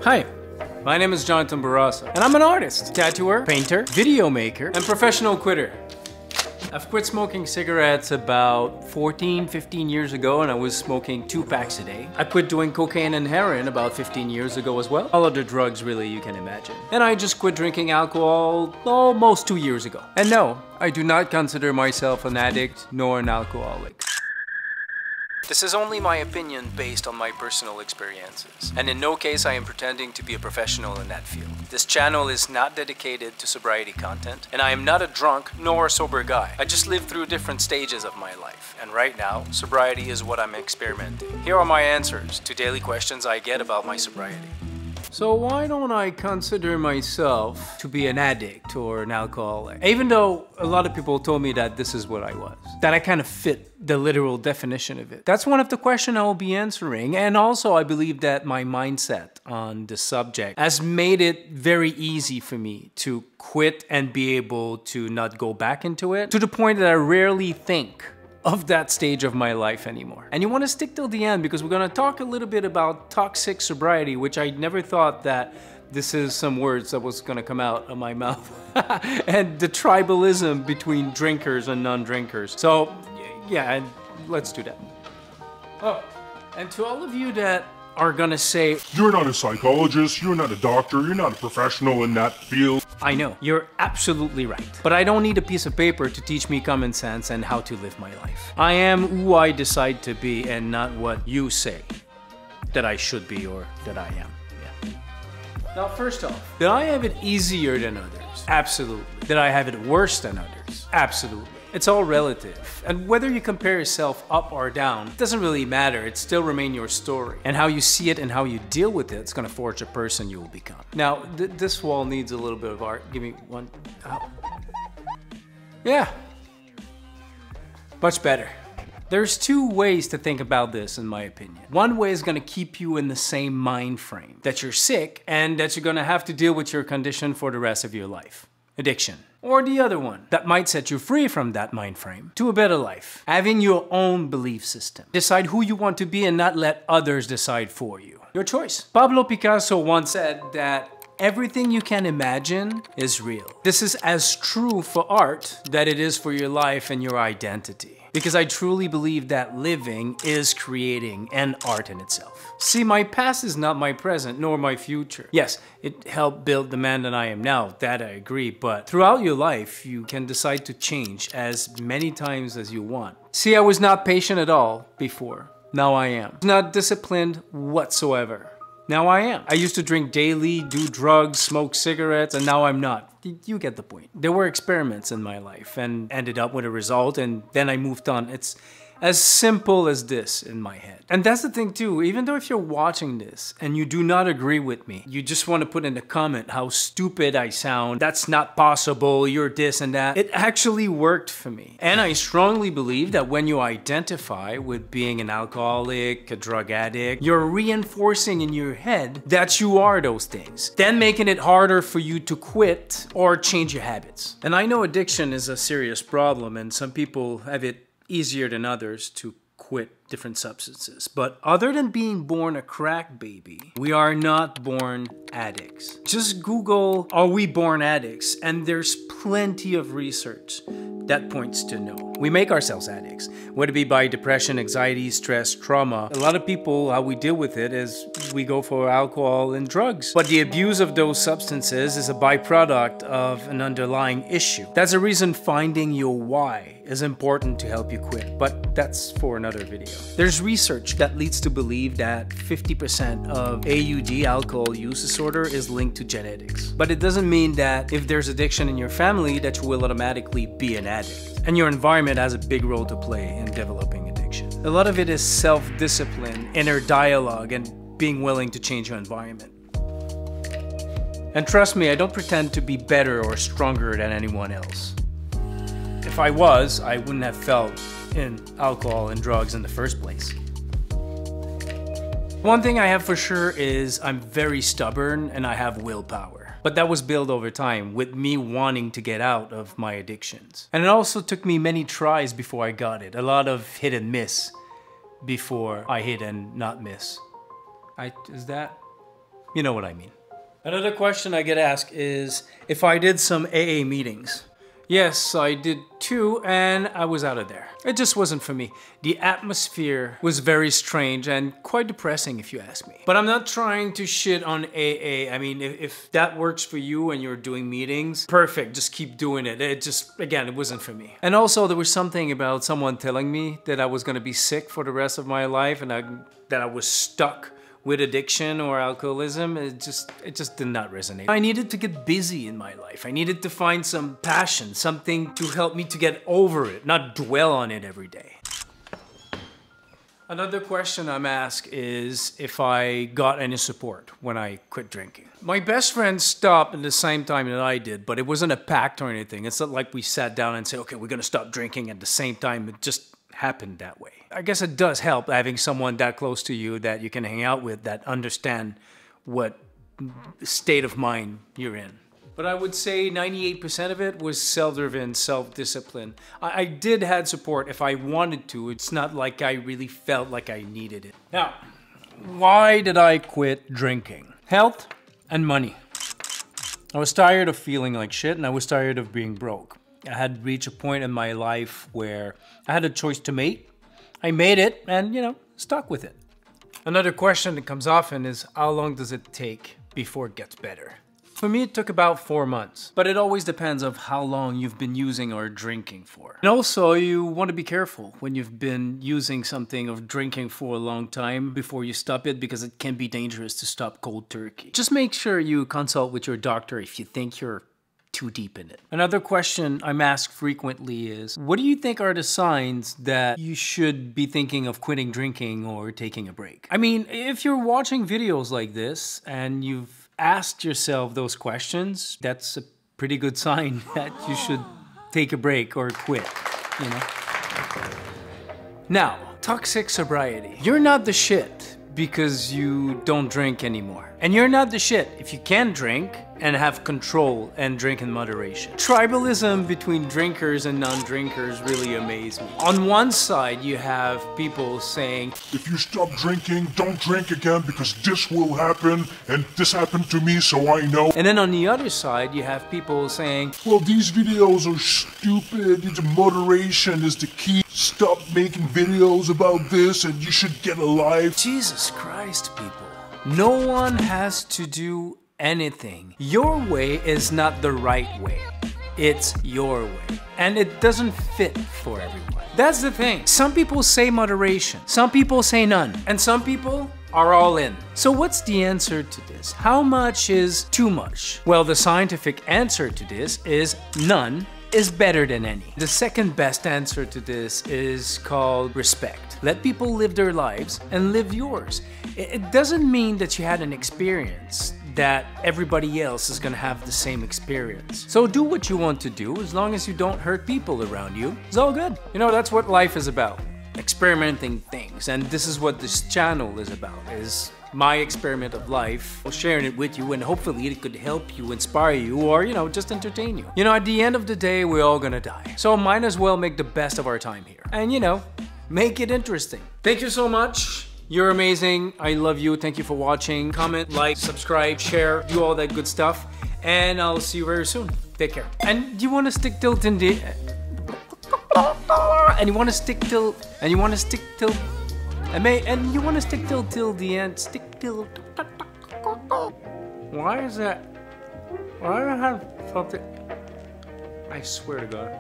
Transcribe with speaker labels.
Speaker 1: Hi, my name is Jonathan Barraza, and I'm an artist, tattooer, painter, video maker, and professional quitter. I've quit smoking cigarettes about 15 years ago, and I was smoking 2 packs a day. I quit doing cocaine and heroin about 15 years ago as well. All of the drugs really you can imagine. And I just quit drinking alcohol almost 2 years ago. And no, I do not consider myself an addict nor an alcoholic. This is only my opinion based on my personal experiences, and in no case I am pretending to be a professional in that field. This channel is not dedicated to sobriety content, and I am not a drunk nor a sober guy. I just lived through different stages of my life, and right now, sobriety is what I'm experimenting. Here are my answers to daily questions I get about my sobriety. So why don't I consider myself to be an addict or an alcoholic? Even though a lot of people told me that this is what I was, that I kind of fit the literal definition of it. That's one of the questions I will be answering, and also I believe that my mindset on the subject has made it very easy for me to quit and be able to not go back into it, to the point that I rarely think of that stage of my life anymore. And you want to stick till the end because we're going to talk a little bit about toxic sobriety, which I never thought that this is some words that was going to come out of my mouth. And the tribalism between drinkers and non-drinkers. So yeah, and let's do that. Oh, and to all of you that are gonna say,
Speaker 2: you're not a psychologist, you're not a doctor, you're not a professional in that field.
Speaker 1: I know, you're absolutely right. But I don't need a piece of paper to teach me common sense and how to live my life. I am who I decide to be and not what you say that I should be or that I am. Yeah. Now, first off, did I have it easier than others? Absolutely. Did I have it worse than others? Absolutely. It's all relative, and whether you compare yourself up or down, it doesn't really matter. It still remains your story, and how you see it and how you deal with it, it's gonna forge the person you will become. Now, this wall needs a little bit of art. Give me one. Oh. Yeah, much better. There's 2 ways to think about this, in my opinion. One way is gonna keep you in the same mind frame, that you're sick and that you're gonna have to deal with your condition for the rest of your life. Addiction. Or the other one, that might set you free from that mind frame to a better life. Having your own belief system. Decide who you want to be and not let others decide for you. Your choice. Pablo Picasso once said that everything you can imagine is real. This is as true for art that it is for your life and your identity. Because I truly believe that living is creating an art in itself. See, my past is not my present, nor my future. Yes, it helped build the man that I am now, that I agree, but throughout your life, you can decide to change as many times as you want. See, I was not patient at all before. Now I am. Not disciplined whatsoever. Now I am. I used to drink daily, do drugs, smoke cigarettes, and now I'm not. You get the point. There were experiments in my life and ended up with a result, and then I moved on. It's as simple as this in my head. And that's the thing too, even though if you're watching this and you do not agree with me, you just want to put in a comment how stupid I sound, that's not possible, you're this and that, it actually worked for me. And I strongly believe that when you identify with being an alcoholic, a drug addict, you're reinforcing in your head that you are those things, then making it harder for you to quit or change your habits. And I know addiction is a serious problem, and some people have it easier than others to quit different substances. But other than being born a crack baby, we are not born addicts. Just Google, are we born addicts? And there's plenty of research that points to no. We make ourselves addicts, whether it be by depression, anxiety, stress, trauma. A lot of people, how we deal with it is we go for alcohol and drugs. But the abuse of those substances is a byproduct of an underlying issue. That's the reason finding your why is important to help you quit, but that's for another video. There's research that leads to believe that 50% of AUD, alcohol use disorder, is linked to genetics. But it doesn't mean that if there's addiction in your family that you will automatically be an addict. And your environment has a big role to play in developing addiction. A lot of it is self-discipline, inner dialogue, and being willing to change your environment. And trust me, I don't pretend to be better or stronger than anyone else. If I was, I wouldn't have felt in alcohol and drugs in the first place. One thing I have for sure is I'm very stubborn and I have willpower. But that was built over time with me wanting to get out of my addictions. And it also took me many tries before I got it. A lot of hit and miss before I hit and not miss. Is that? You know what I mean. Another question I get asked is if I did some AA meetings. Yes, I did too, and I was out of there. It just wasn't for me. The atmosphere was very strange and quite depressing if you ask me. But I'm not trying to shit on AA. I mean, if that works for you and you're doing meetings, perfect, just keep doing it. It just, again, it wasn't for me. And also there was something about someone telling me that I was gonna be sick for the rest of my life and that I was stuck with addiction or alcoholism. It just did not resonate. I needed to get busy in my life. I needed to find some passion, something to help me to get over it, not dwell on it every day. Another question I'm asked is if I got any support when I quit drinking. My best friend stopped at the same time that I did, but it wasn't a pact or anything. It's not like we sat down and said, okay, we're gonna stop drinking at the same time. It just happened that way. I guess it does help having someone that close to you that you can hang out with that understand what state of mind you're in. But I would say 98% of it was self-driven, self-discipline. I did have support if I wanted to. It's not like I really felt like I needed it. Now, why did I quit drinking? Health and money. I was tired of feeling like shit and I was tired of being broke. I had reached a point in my life where I had a choice to make. I made it and, stuck with it. Another question that comes often is how long does it take before it gets better? For me, it took about 4 months, but it always depends on how long you've been using or drinking for. And also, you want to be careful when you've been using something or drinking for a long time before you stop it because it can be dangerous to stop cold turkey. Just make sure you consult with your doctor if you think you're too deep in it. Another question I'm asked frequently is, what do you think are the signs that you should be thinking of quitting drinking or taking a break? I mean, if you're watching videos like this and you've asked yourself those questions, that's a pretty good sign that you should take a break or quit, Now, toxic sobriety. You're not the shit because you don't drink anymore. And you're not the shit if you can drink and have control and drink in moderation. Tribalism between drinkers and non-drinkers really amazed me. On one side, you have people saying,
Speaker 2: if you stop drinking, don't drink again because this will happen and this happened to me so I know.
Speaker 1: And then on the other side, you have people saying,
Speaker 2: well, these videos are stupid, moderation is the key. Stop making videos about this and you should get a life.
Speaker 1: Jesus Christ, people. No one has to do anything. Your way is not the right way. It's your way. And it doesn't fit for everyone. That's the thing. Some people say moderation. Some people say none. And some people are all in. So what's the answer to this? How much is too much? Well, the scientific answer to this is none is better than any. The second best answer to this is called respect. Let people live their lives and live yours. It doesn't mean that you had an experience that everybody else is gonna have the same experience. So do what you want to do as long as you don't hurt people around you. It's all good. That's what life is about. Experimenting things. And this is what this channel is about, is my experiment of life, sharing it with you, and hopefully it could help you, inspire you, or, just entertain you. At the end of the day, we're all gonna die. So might as well make the best of our time here. And, make it interesting. Thank you so much. You're amazing. I love you. Thank you for watching. Comment, like, subscribe, share, do all that good stuff. And I'll see you very soon. Take care. And you want to stick till the... And you want to stick till... And you want to stick till... And you want to stick till the end. Stick till... Why is that? Why do I have something? I swear to God.